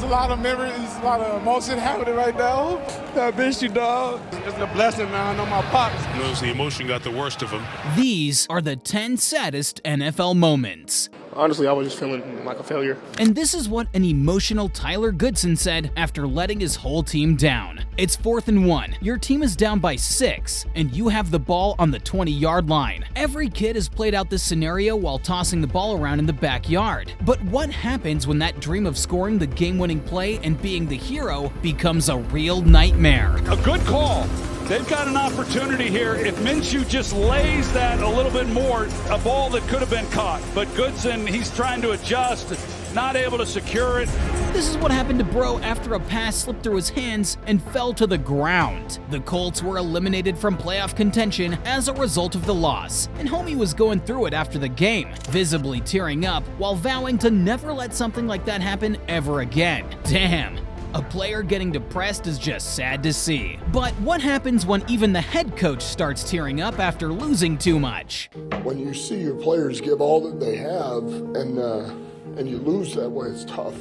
a lot of memories, a lot of emotion happening right now. I miss you, dog. It's a blessing, man. I know my pops. Knows the emotion got the worst of him. These are the 10 saddest NFL moments. Honestly, I was just feeling like a failure. And this is what an emotional Tyler Goodson said after letting his whole team down. It's 4th and 1. Your team is down by 6, and you have the ball on the 20-yard line. Every kid has played out this scenario while tossing the ball around in the backyard. But what happens when that dream of scoring the game-winning play and being the hero becomes a real nightmare? A good call. They've got an opportunity here. If Minshew just lays that a little bit more, a ball that could have been caught. But Goodson, he's trying to adjust, not able to secure it. This is what happened to Bro after a pass slipped through his hands and fell to the ground. The Colts were eliminated from playoff contention as a result of the loss, and Homie was going through it after the game, visibly tearing up while vowing to never let something like that happen ever again. Damn. A player getting depressed is just sad to see. But what happens when even the head coach starts tearing up after losing too much? When you see your players give all that they have and you lose that way, it's tough.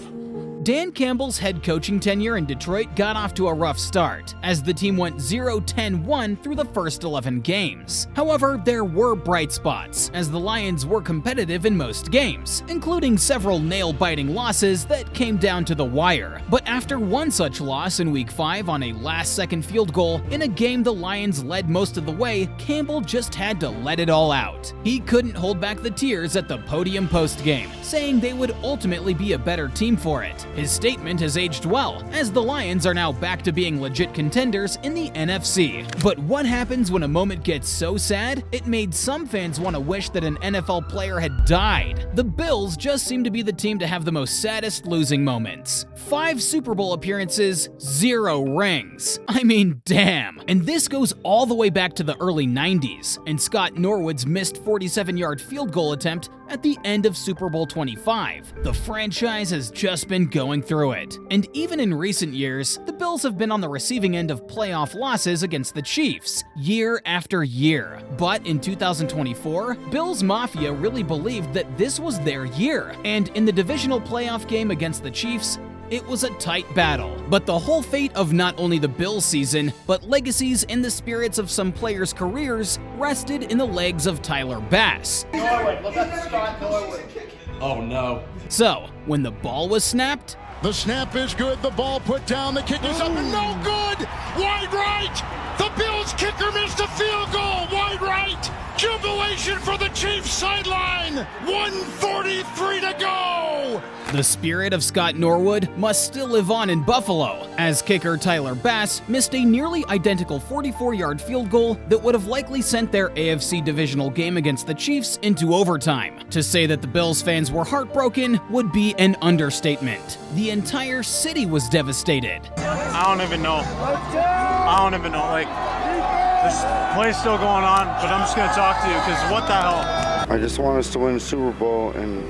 Dan Campbell's head coaching tenure in Detroit got off to a rough start, as the team went 0-10-1 through the first 11 games. However, there were bright spots, as the Lions were competitive in most games, including several nail-biting losses that came down to the wire. But after one such loss in Week 5 on a last-second field goal, in a game the Lions led most of the way, Campbell just had to let it all out. He couldn't hold back the tears at the podium post-game, saying they would ultimately be a better team for it. His statement has aged well, as the Lions are now back to being legit contenders in the NFC. But what happens when a moment gets so sad, it made some fans want to wish that an NFL player had died? The Bills just seem to be the team to have the most saddest losing moments. 5 Super Bowl appearances, 0 rings. I mean, damn. And this goes all the way back to the early 90s, and Scott Norwood's missed 47-yard field goal attempt at the end of Super Bowl 25. The franchise has just been going through it. And even in recent years, the Bills have been on the receiving end of playoff losses against the Chiefs, year after year. But in 2024, Bills Mafia really believed that this was their year, and in the divisional playoff game against the Chiefs, it was a tight battle. But the whole fate of not only the Bills season, but legacies and the spirits of some players' careers rested in the legs of Tyler Bass. Norwood, look at Scott Norwood. Oh no. So, when the ball was snapped, the snap is good, the ball put down, the kick is up and no good! Wide right! The Bills kicker missed a field goal, wide right! Jubilation for the Chiefs sideline! 1:43 to go! the spirit of Scott Norwood must still live on in Buffalo, as kicker Tyler Bass missed a nearly identical 44-yard field goal that would have likely sent their AFC divisional game against the Chiefs into overtime. To say that the Bills fans were heartbroken would be an understatement. The entire city was devastated. I don't even know. Like, this play's still going on, but I'm just going to talk to you because what the hell? I just want us to win the Super Bowl, and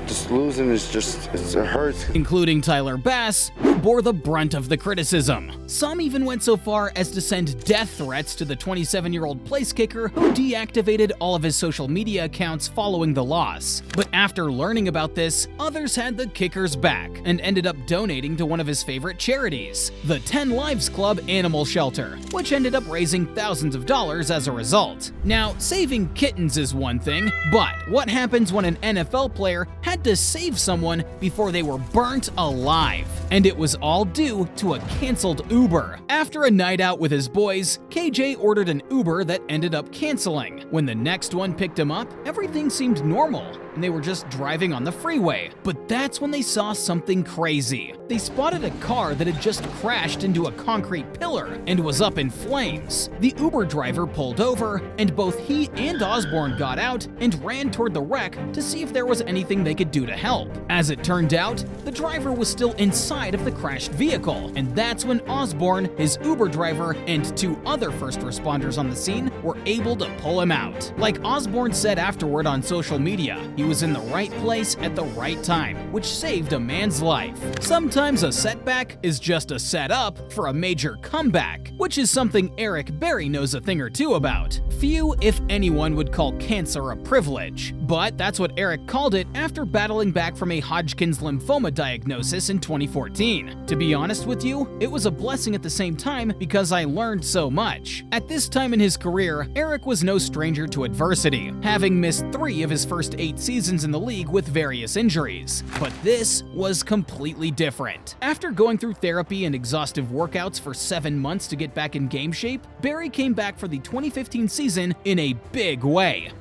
just losing is just, it hurts. Including Tyler Bass, who bore the brunt of the criticism. Some even went so far as to send death threats to the 27-year-old place kicker who deactivated all of his social media accounts following the loss. But after learning about this, others had the kicker's back and ended up donating to one of his favorite charities, the 10 Lives Club Animal Shelter, which ended up raising thousands of dollars as a result. Now, saving kittens is one thing, but what happens when an NFL player had to save someone before they were burnt alive? And it was all due to a canceled Uber. After a night out with his boys, KJ ordered an Uber that ended up canceling. When the next one picked him up, everything seemed normal, and they were just driving on the freeway. But that's when they saw something crazy. They spotted a car that had just crashed into a concrete pillar and was up in flames. The Uber driver pulled over, and both he and Osborn got out and ran toward the wreck to see if there was anything they could do to help. As it turned out, the driver was still inside of the crashed vehicle, and that's when Osborn, his Uber driver, and 2 other first responders on the scene were able to pull him out. Like Osborn said afterward on social media, he was in the right place at the right time, which saved a man's life. Sometimes a setback is just a setup for a major comeback, which is something Eric Berry knows a thing or two about. Few, if anyone, would call cancer a privilege, but that's what Eric called it after battling back from a Hodgkin's lymphoma diagnosis in 2014. To be honest with you, it was a blessing at the same time because I learned so much. At this time in his career, Eric was no stranger to adversity, having missed 3 of his first 8 seasons in the league with various injuries. But this was completely different. After going through therapy and exhaustive workouts for 7 months to get back in game shape, Barry came back for the 2015 season in a big way.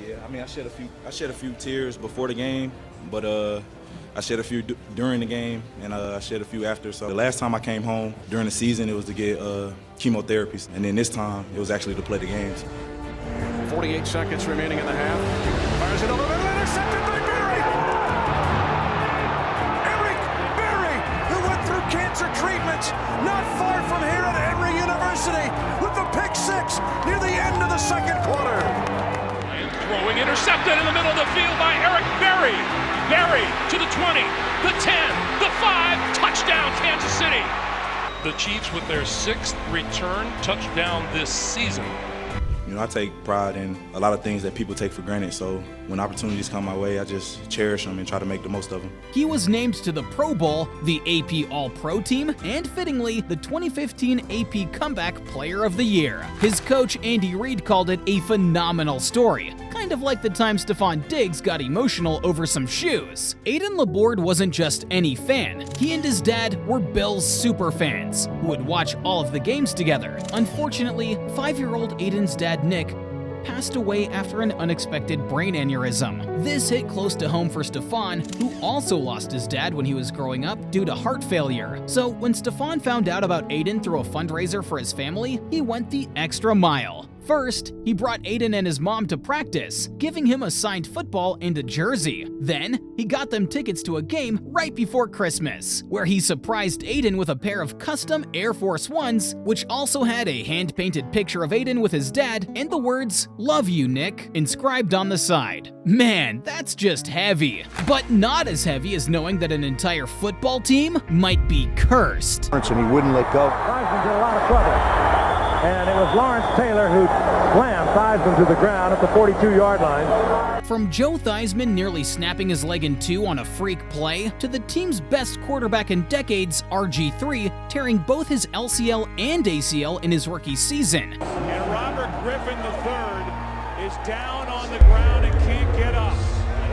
Yeah, I mean, I shed a few tears before the game, but I shed a few during the game, and I shed a few after. So the last time I came home during the season, it was to get chemotherapy, and then this time it was actually to play the games. 48 seconds remaining in the half. Fires it over, intercepted by Barry. Eric Barry, who went through cancer treatments not far from here at Emory University, with the pick 6 near the end of the second quarter. And throwing intercepted in the middle of the field by Eric Barry. Barry to the 20, the 10, the 5, touchdown Kansas City. The Chiefs with their 6th return touchdown this season. You know, I take pride in a lot of things that people take for granted, so when opportunities come my way, I just cherish them and try to make the most of them. He was named to the Pro Bowl, the AP All-Pro team, and fittingly, the 2015 AP Comeback Player of the Year. His coach, Andy Reid, called it a phenomenal story, kind of like the time Stefon Diggs got emotional over some shoes. Aiden Laborde wasn't just any fan. He and his dad were Bills superfans, who would watch all of the games together. Unfortunately, 5-year-old Aiden's dad, Nick, passed away after an unexpected brain aneurysm. This hit close to home for Stefon, who also lost his dad when he was growing up due to heart failure. So when Stefon found out about Aiden through a fundraiser for his family, he went the extra mile. First, he brought Aiden and his mom to practice, giving him a signed football and a jersey. Then, he got them tickets to a game right before Christmas, where he surprised Aiden with a pair of custom Air Force Ones, which also had a hand-painted picture of Aiden with his dad and the words, "Love you, Nick," inscribed on the side. Man, that's just heavy. But not as heavy as knowing that an entire football team might be cursed. And he wouldn't let go. Parsons in a lot of trouble. And it was Lawrence Taylor who slammed Theismann to the ground at the 42-yard line. From Joe Theismann nearly snapping his leg in 2 on a freak play, to the team's best quarterback in decades, RG3, tearing both his LCL and ACL in his rookie season. And Robert Griffin III is down on the ground and can't get up.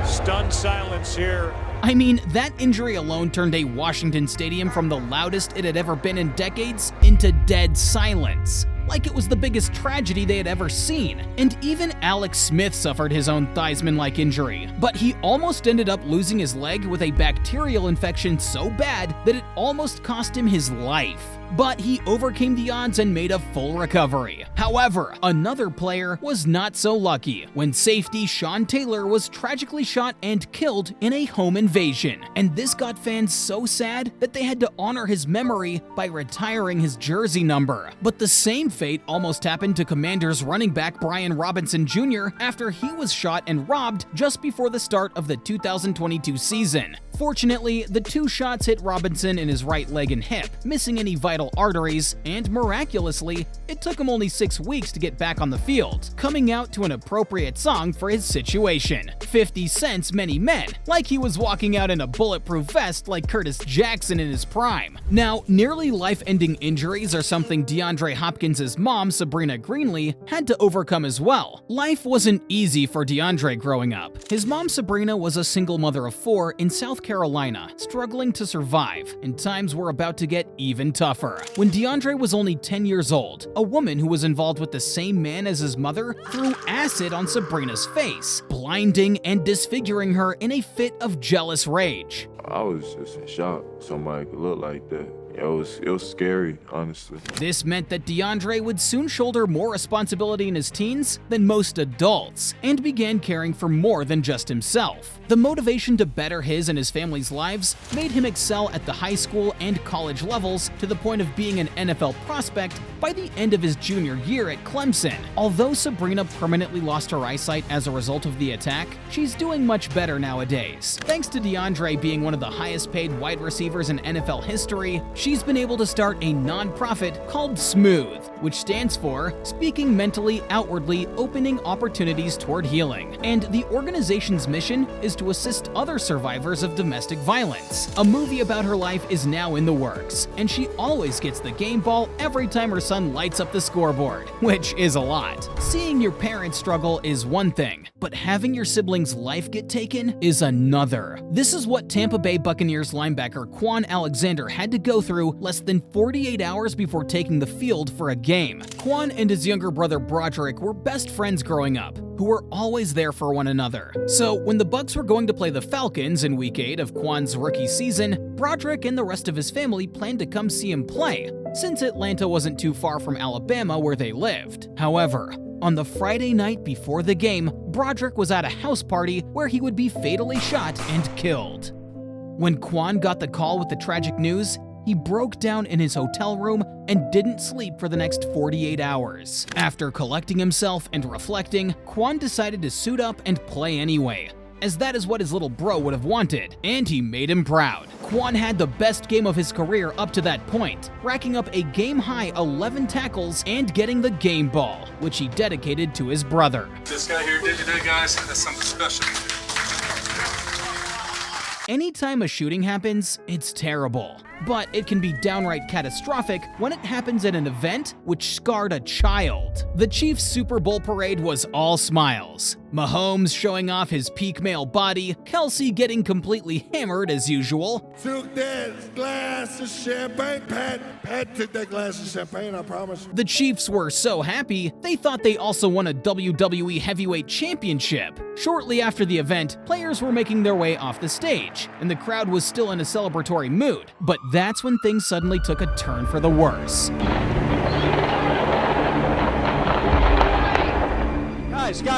Stunned silence here. I mean, that injury alone turned a Washington Stadium from the loudest it had ever been in decades into dead silence, like it was the biggest tragedy they had ever seen. And even Alex Smith suffered his own Theismann-like injury, but he almost ended up losing his leg with a bacterial infection so bad that it almost cost him his life. But he overcame the odds and made a full recovery. However, another player was not so lucky when safety Sean Taylor was tragically shot and killed in a home invasion. And this got fans so sad that they had to honor his memory by retiring his jersey number. But the same fate almost happened to Commanders running back Brian Robinson Jr. after he was shot and robbed just before the start of the 2022 season. Fortunately, the 2 shots hit Robinson in his right leg and hip, missing any vital arteries, and miraculously, it took him only 6 weeks to get back on the field, coming out to an appropriate song for his situation, 50 Cent's Many Men, like he was walking out in a bulletproof vest like Curtis Jackson in his prime. Now, nearly life-ending injuries are something DeAndre Hopkins' mom, Sabrina Greenlee, had to overcome as well. Life wasn't easy for DeAndre growing up. His mom, Sabrina, was a single mother of 4 in South Carolina, struggling to survive, and times were about to get even tougher. When DeAndre was only 10 years old, a woman who was involved with the same man as his mother threw acid on Sabrina's face, blinding and disfiguring her in a fit of jealous rage. I was just in shock somebody could look like that. It was scary, honestly. This meant that DeAndre would soon shoulder more responsibility in his teens than most adults, and began caring for more than just himself. The motivation to better his and his family's lives made him excel at the high school and college levels to the point of being an NFL prospect by the end of his junior year at Clemson. Although Sabrina permanently lost her eyesight as a result of the attack, she's doing much better nowadays. Thanks to DeAndre being one of the highest paid wide receivers in NFL history, she's been able to start a non-profit called SMOOTH, which stands for Speaking Mentally Outwardly, Opening Opportunities Toward Healing. And the organization's mission is to assist other survivors of domestic violence. A movie about her life is now in the works, and she always gets the game ball every time her son lights up the scoreboard, which is a lot. Seeing your parents struggle is one thing, but having your sibling's life get taken is another. This is what Tampa Bay Buccaneers linebacker Kwon Alexander had to go through less than 48 hours before taking the field for a game. Kwon and his younger brother Broderick were best friends growing up, who were always there for one another. So when the Bucs were going to play the Falcons in Week 8 of Kwon's rookie season, Broderick and the rest of his family planned to come see him play, since Atlanta wasn't too far from Alabama where they lived. However, on the Friday night before the game, Broderick was at a house party where he would be fatally shot and killed. When Kwon got the call with the tragic news, he broke down in his hotel room and didn't sleep for the next 48 hours. After collecting himself and reflecting, Kwon decided to suit up and play anyway, as that is what his little bro would have wanted, and he made him proud. Kwon had the best game of his career up to that point, racking up a game-high 11 tackles and getting the game ball, which he dedicated to his brother. This guy here did today, guys, that's something special. Anytime a shooting happens, it's terrible. But it can be downright catastrophic when it happens at an event which scarred a child. The Chiefs' Super Bowl parade was all smiles. Mahomes showing off his peak male body, Kelsey getting completely hammered as usual. Took that glass of champagne, Pat took that glass of champagne, I promise. The Chiefs were so happy, they thought they also won a WWE Heavyweight Championship. Shortly after the event, players were making their way off the stage, and the crowd was still in a celebratory mood. But that's when things suddenly took a turn for the worse. Guys,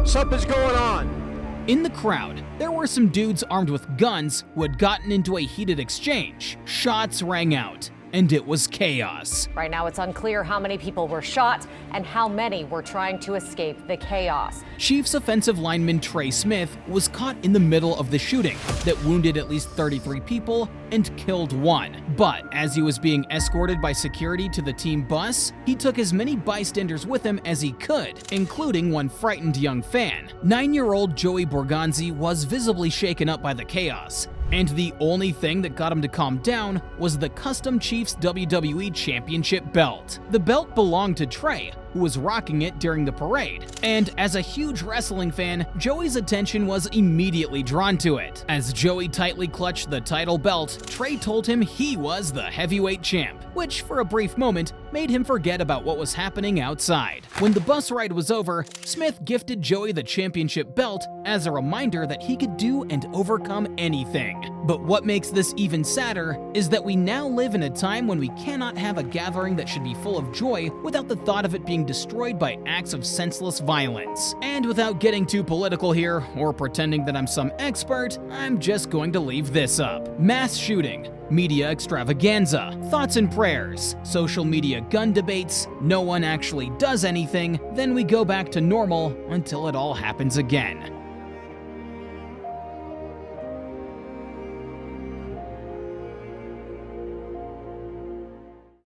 something's going on. In the crowd, there were some dudes armed with guns who had gotten into a heated exchange. Shots rang out, and it was chaos. Right now, it's unclear how many people were shot and how many were trying to escape the chaos. Chiefs offensive lineman Trey Smith was caught in the middle of the shooting that wounded at least 33 people and killed one. But as he was being escorted by security to the team bus, he took as many bystanders with him as he could, including one frightened young fan. 9-year-old Joey Borgonzi was visibly shaken up by the chaos, and the only thing that got him to calm down was the custom Chiefs WWE Championship belt. The belt belonged to Trey, who was rocking it during the parade. And as a huge wrestling fan, Joey's attention was immediately drawn to it. As Joey tightly clutched the title belt, Trey told him he was the heavyweight champ, which for a brief moment made him forget about what was happening outside. When the bus ride was over, Smith gifted Joey the championship belt as a reminder that he could do and overcome anything. But what makes this even sadder is that we now live in a time when we cannot have a gathering that should be full of joy without the thought of it being destroyed by acts of senseless violence. And without getting too political here, or pretending that I'm some expert, I'm just going to leave this up. Mass shooting, media extravaganza, thoughts and prayers, social media gun debates, no one actually does anything, then we go back to normal until it all happens again.